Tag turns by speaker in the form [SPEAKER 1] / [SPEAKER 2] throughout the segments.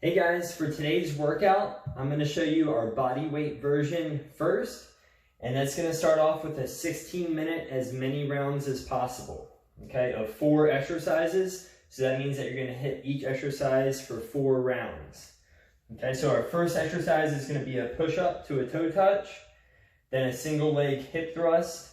[SPEAKER 1] Hey guys, for today's workout, I'm going to show you our body weight version first, and that's going to start off with a 16-minute as many rounds as possible, okay, of 4 exercises. So that means that you're going to hit each exercise for 4 rounds. Okay, so our first exercise is going to be a push-up to a toe touch, then a single leg hip thrust.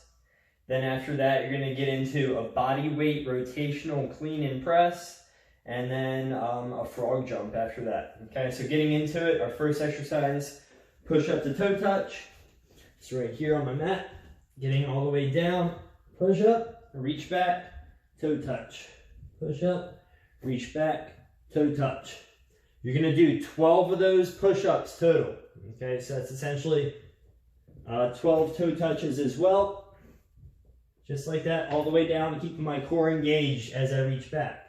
[SPEAKER 1] Then after that, you're going to get into a body weight rotational clean and press, and then a frog jump after that. Okay, so getting into it, our first exercise, push up to toe touch. It's right here on my mat. Getting all the way down, push up, reach back, toe touch. Push up, reach back, toe touch. You're gonna do 12 of those push-ups total. Okay, so that's essentially 12 toe touches as well. Just like that, all the way down, keeping my core engaged as I reach back.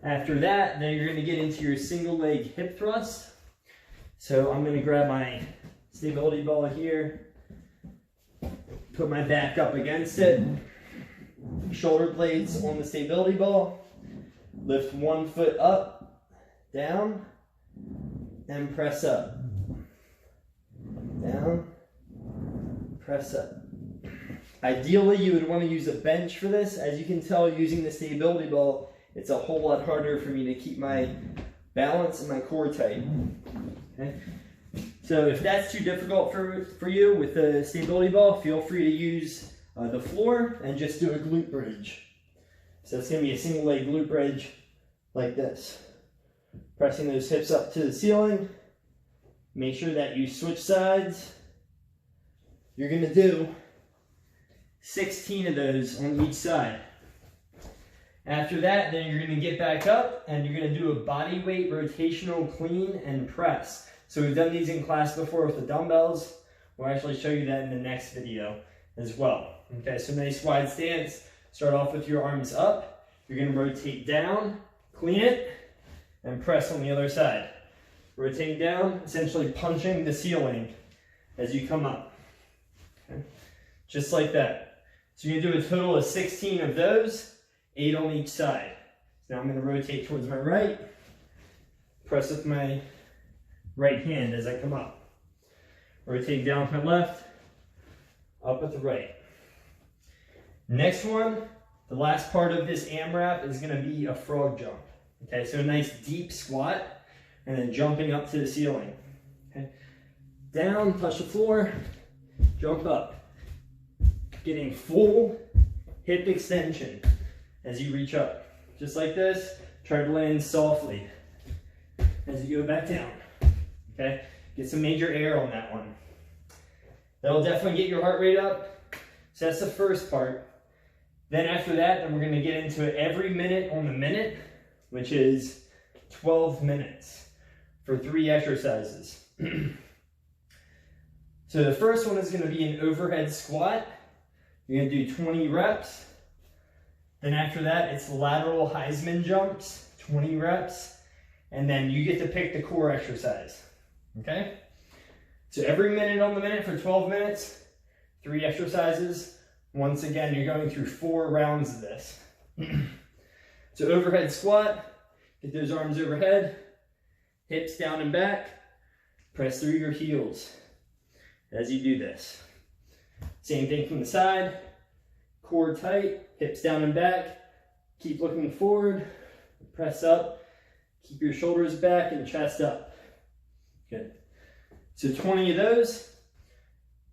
[SPEAKER 1] After that, then you're going to get into your single leg hip thrust. So I'm going to grab my stability ball here, put my back up against it, shoulder blades on the stability ball, lift one foot up, down, and press up. Down, press up. Ideally, you would want to use a bench for this. As you can tell, using the stability ball, it's a whole lot harder for me to keep my balance and my core tight. Okay? So if that's too difficult for you with the stability ball, feel free to use the floor and just do a glute bridge. So it's going to be a single leg glute bridge like this. Pressing those hips up to the ceiling. Make sure that you switch sides. You're going to do 16 of those on each side. After that, then you're going to get back up and you're going to do a body weight rotational clean and press. So we've done these in class before with the dumbbells. We'll actually show you that in the next video as well. Okay, so nice wide stance. Start off with your arms up. You're going to rotate down, clean it, and press on the other side. Rotating down, essentially punching the ceiling as you come up. Okay, just like that. So you're going to do a total of 16 of those. 8 on each side. So now I'm going to rotate towards my right, press with my right hand as I come up. Rotate down with my left, up with the right. Next one, the last part of this AMRAP is going to be a frog jump. Okay, so a nice deep squat and then jumping up to the ceiling. Okay, down, touch the floor, jump up. Getting full hip extension as you reach up. Just like this, try to land softly as you go back down. Okay, get some major air on that one. That'll definitely get your heart rate up. So that's the first part. Then after that, then we're gonna get into every minute on the minute, which is 12 minutes for 3 exercises. So the first one is gonna be an overhead squat. You're gonna do 20 reps. Then after that, it's lateral Heisman jumps, 20 reps, and then you get to pick the core exercise, okay? So every minute on the minute for 12 minutes, 3 exercises. Once again, you're going through 4 rounds of this. So overhead squat, get those arms overhead, hips down and back, press through your heels as you do this. Same thing from the side. Core tight, hips down and back, keep looking forward, press up, keep your shoulders back and chest up. Good. So 20 of those.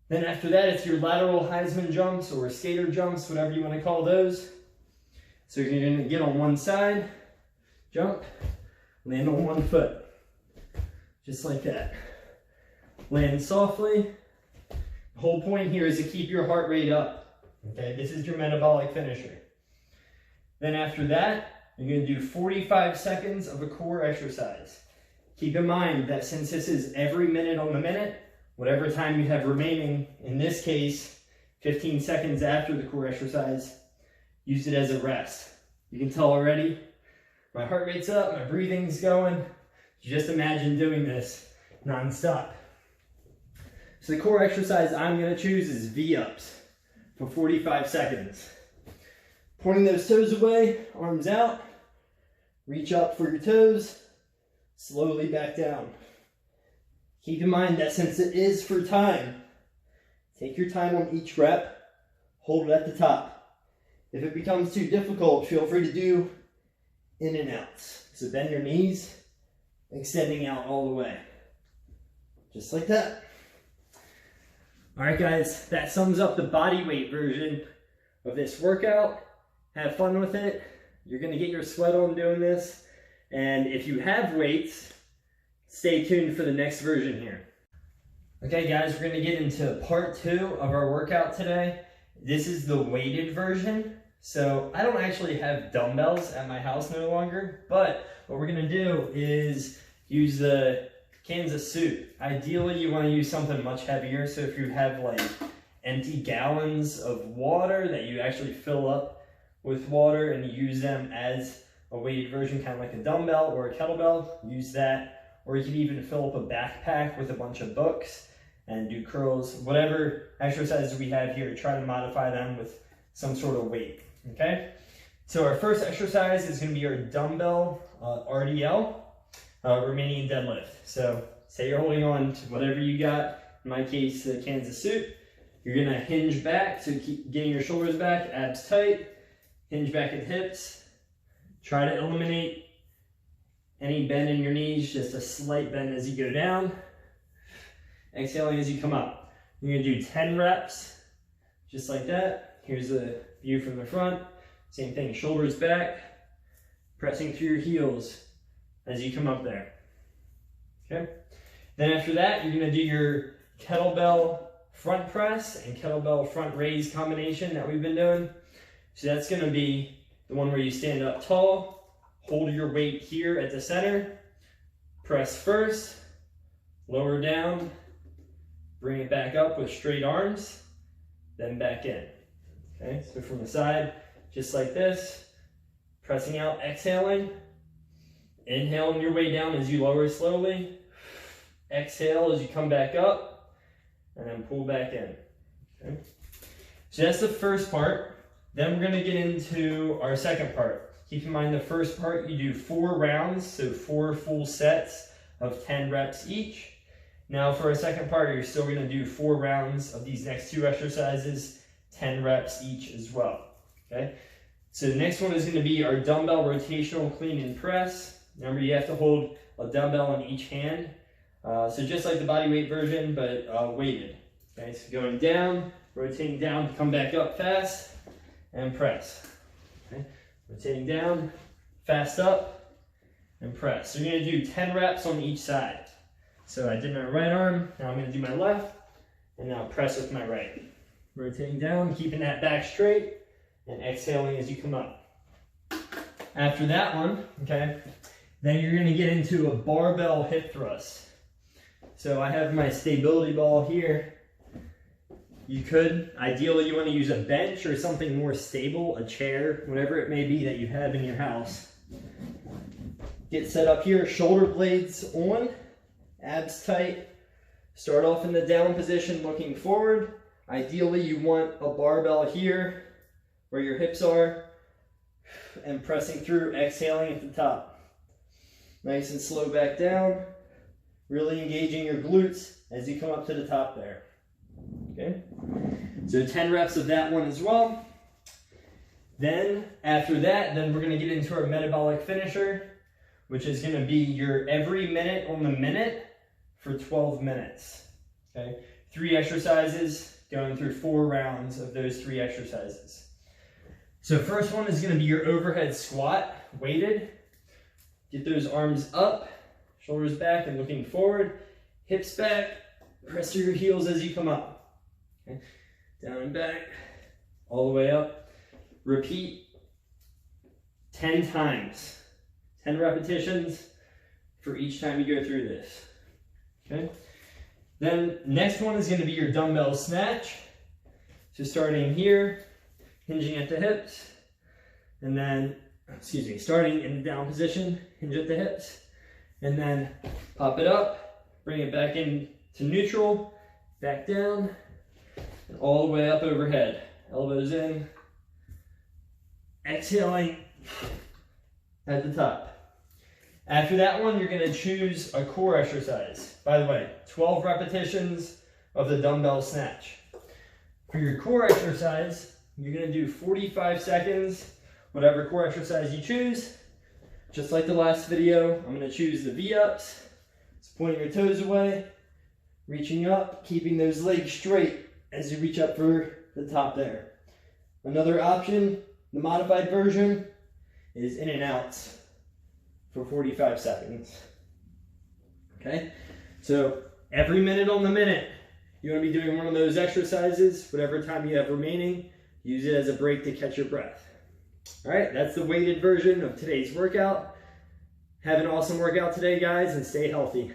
[SPEAKER 1] Then after that, it's your lateral Heisman jumps or skater jumps, whatever you want to call those. So you're going to get on one side, jump, land on one foot. Just like that. Land softly. The whole point here is to keep your heart rate up. Okay, this is your metabolic finisher. Then after that, you're going to do 45 seconds of a core exercise. Keep in mind that since this is every minute on the minute, whatever time you have remaining, in this case, 15 seconds after the core exercise, use it as a rest. You can tell already, my heart rate's up, my breathing's going. Just imagine doing this non-stop. So the core exercise I'm going to choose is V-ups. For 45 seconds. Pointing those toes away, arms out, reach up for your toes, slowly back down. Keep in mind that since it is for time, take your time on each rep, hold it at the top. If it becomes too difficult, feel free to do in and outs. So bend your knees, extending out all the way. Just like that. All right, guys, that sums up the body weight version of this workout. Have fun with it. You're gonna get your sweat on doing this. And if you have weights, stay tuned for the next version here. Okay, guys, we're gonna get into part 2 of our workout today. This is the weighted version. So I don't actually have dumbbells at my house no longer, but what we're gonna do is use the Kansas suit. Ideally, you wanna use something much heavier. So if you have like empty gallons of water that you actually fill up with water and you use them as a weighted version, kind of like a dumbbell or a kettlebell, use that. Or you could even fill up a backpack with a bunch of books and do curls, whatever exercises we have here, try to modify them with some sort of weight, okay? So our first exercise is gonna be our dumbbell RDL, Romanian deadlift. So say you're holding on to whatever you got, in my case, the Kansas suit. You're gonna hinge back, so keep getting your shoulders back, abs tight, hinge back at hips. Try to eliminate any bend in your knees, just a slight bend as you go down. Exhaling as you come up. You're gonna do 10 reps, just like that. Here's the view from the front. Same thing, shoulders back, pressing through your heels as you come up there, okay? Then after that, you're gonna do your kettlebell front press and kettlebell front raise combination that we've been doing. So that's gonna be the one where you stand up tall, hold your weight here at the center, press first, lower down, bring it back up with straight arms, then back in. Okay, so from the side, just like this, pressing out, exhaling, inhaling your way down as you lower slowly, exhale as you come back up, and then pull back in. Okay, so that's the first part. Then we're gonna get into our second part. Keep in mind the first part, you do 4 rounds, so 4 full sets of 10 reps each. Now for our second part, you're still gonna do 4 rounds of these next 2 exercises, 10 reps each as well, okay? So the next one is gonna be our dumbbell rotational clean and press. Remember, you have to hold a dumbbell in each hand. So just like the body weight version, but weighted. Okay, so going down, rotating down to come back up fast, and press. Okay, rotating down, fast up, and press. So you're gonna do 10 reps on each side. So I did my right arm, now I'm gonna do my left, and now press with my right. Rotating down, keeping that back straight, and exhaling as you come up. After that one, okay, then you're gonna get into a barbell hip thrust. So I have my stability ball here. You could, ideally you wanna use a bench or something more stable, a chair, whatever it may be that you have in your house. Get set up here, shoulder blades on, abs tight. Start off in the down position looking forward. Ideally you want a barbell here where your hips are and pressing through, exhaling at the top. Nice and slow back down, really engaging your glutes as you come up to the top there. Okay, so 10 reps of that one as well. Then after that, then we're gonna get into our metabolic finisher, which is gonna be your every minute on the minute for 12 minutes, okay? 3 exercises, going through 4 rounds of those 3 exercises. So first one is gonna be your overhead squat, weighted. Get those arms up, shoulders back and looking forward, hips back, press through your heels as you come up. Okay. Down and back, all the way up. Repeat 10 times, 10 repetitions for each time you go through this. Okay. Then next one is going to be your dumbbell snatch. So starting here, hinging at the hips, and then, starting in the down position, hinge at the hips, and then pop it up, bring it back in to neutral, back down, and all the way up overhead. Elbows in, exhaling at the top. After that one, you're gonna choose a core exercise. By the way, 12 repetitions of the dumbbell snatch. For your core exercise, you're gonna do 45 seconds, whatever core exercise you choose. Just like the last video, I'm gonna choose the V-ups. It's pointing your toes away, reaching up, keeping those legs straight as you reach up for the top there. Another option, the modified version, is in and outs for 45 seconds. Okay, so every minute on the minute, you want to be doing one of those exercises, whatever time you have remaining, use it as a break to catch your breath. All right, that's the weighted version of today's workout. Have an awesome workout today, guys, and stay healthy.